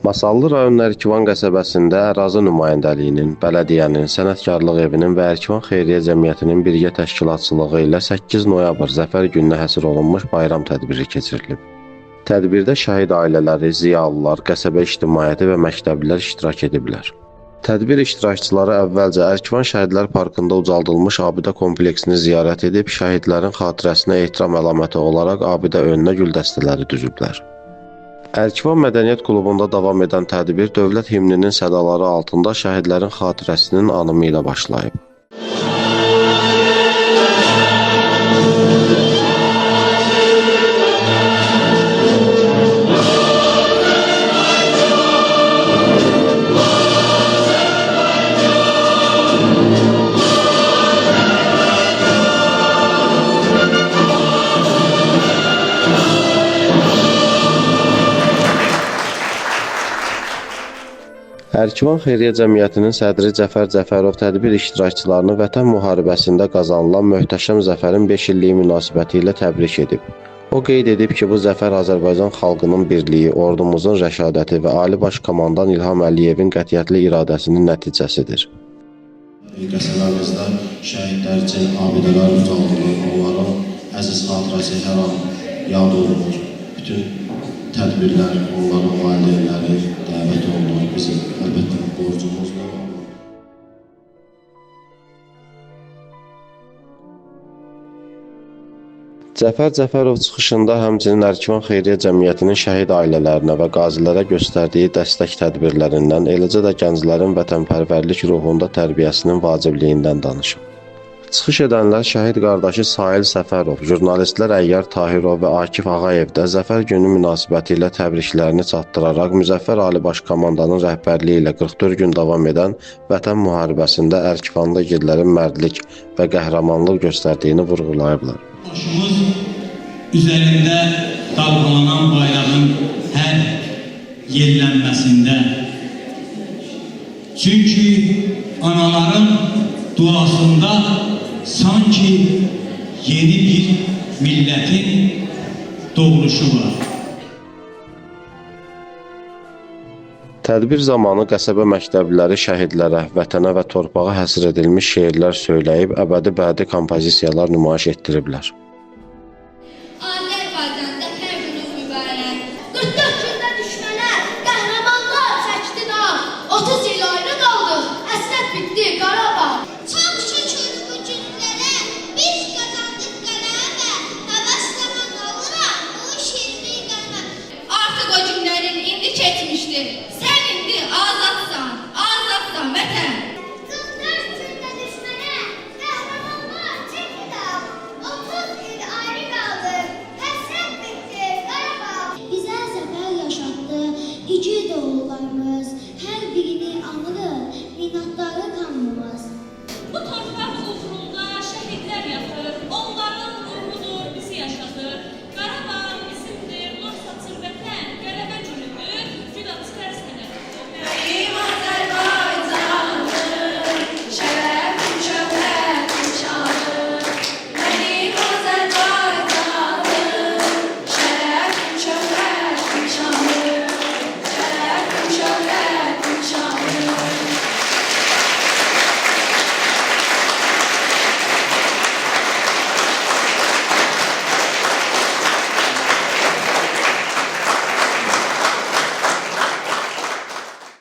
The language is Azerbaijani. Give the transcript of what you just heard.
Masallı rayon Ərkivan qəsəbəsində ərazi nümayəndəliyinin, bələdiyyənin, sənətkarlıq evinin və Ərkivan Xeyriyyə Cəmiyyətinin birgə təşkilatçılığı ilə 8 noyabr Zəfər gününə həsr olunmuş bayram tədbiri keçirilib. Tədbirdə şəhid ailələri, ziyalılar, qəsəbə ictimaiyyəti və məktəblilər iştirak ediblər. Tədbir iştirakçıları əvvəlcə Ərkivan Şəhidlər Parkında ucaldılmış abidə kompleksini ziyarət edib, şəhidlərin xatirəsinə ehtiram əlaməti olaraq abidə önünə gül dəstələri düzüblər. Ərkivan Mədəniyyət Klubunda davam edən tədbir dövlət himninin sədaları altında şəhidlərin xatirəsinin anımı ilə başlayıb. Ərkivan Xeyriyyə Cəmiyyətinin sədri Cəfər Cəfərov tədbir iştirakçılarını Vətən müharibəsində qazanılan möhtəşəm zəfərin 5 illiyi münasibəti ilə təbrik edib. O qeyd edib ki, bu zəfər Azərbaycan xalqının birliyi, ordumuzun rəşadəti və Ali Baş Komandan İlham Əliyevin qətiyyətli iradəsinin nəticəsidir. Qəsəbəmizdə şəhidlər üçün abidələr ucaldılır, onların əziz xatirəsi hər an yad olunur. Bütün tədbirlər, onların valideynləri dəvət olunur, bizim əlbəttə borcumuzdur. Cəfər Cəfərov çıxışında həmçinin Ərkivan Xeyriyyə Cəmiyyətinin şəhid ailələrinə və qazilərə göstərdiyi dəstək tədbirlərindən, eləcə də gənclərin vətənpərvərlik ruhunda tərbiyəsinin vacibliyindən danışıb. Çıxış edənlər şəhid qardaşı Sahil Səfərov, jurnalistlər Əyyar Tahirov və Akif Ağayev də Zəfər günü münasibəti ilə təbriklərini çatdıraraq Müzəffər Ali Baş Komandanın rəhbərliyi ilə 44 gün davam edən Vətən müharibəsində Ərkivanda igidlərin mərdlik və qəhrəmanlıq göstərdiyini vurğulayıblar. Başımız üzərində dalğalanan bayrağın hər yerlənməsində. Çünki anaların duasında sanki yeni bir milletin doğruşu var. Tədbir zamanı qəsəbə məktəbliləri şəhidlərə, vətənə və torpağa həsr edilmiş şeirlər söyləyib, əbədi-bədi kompozisiyalar nümayiş etdiriblər. Azərbaycanda hər günün mübarək. 44 gündə düşmənə qəhrəmanlar çəkdi dağ. 30 il ayrı qaldıq, həsrət bitdi Qarabağ. Çox şükür bu günlərə biz qazandıq qələbə. Həvəsləmən oluram bu şirmi qəlbə. Artıq o günlərin indi keçmişdir. Sən indi azadsan, azadsan vətən. 44 gündə düşmənə qəhrəmanlar çəkdi dağ. 30 il ayrı qaldıq, həsrət bitdi Qarabağ. Bizə zəfər yaşatdı igid oğullarımız, hər birini anırıq minnətdarı qanımız.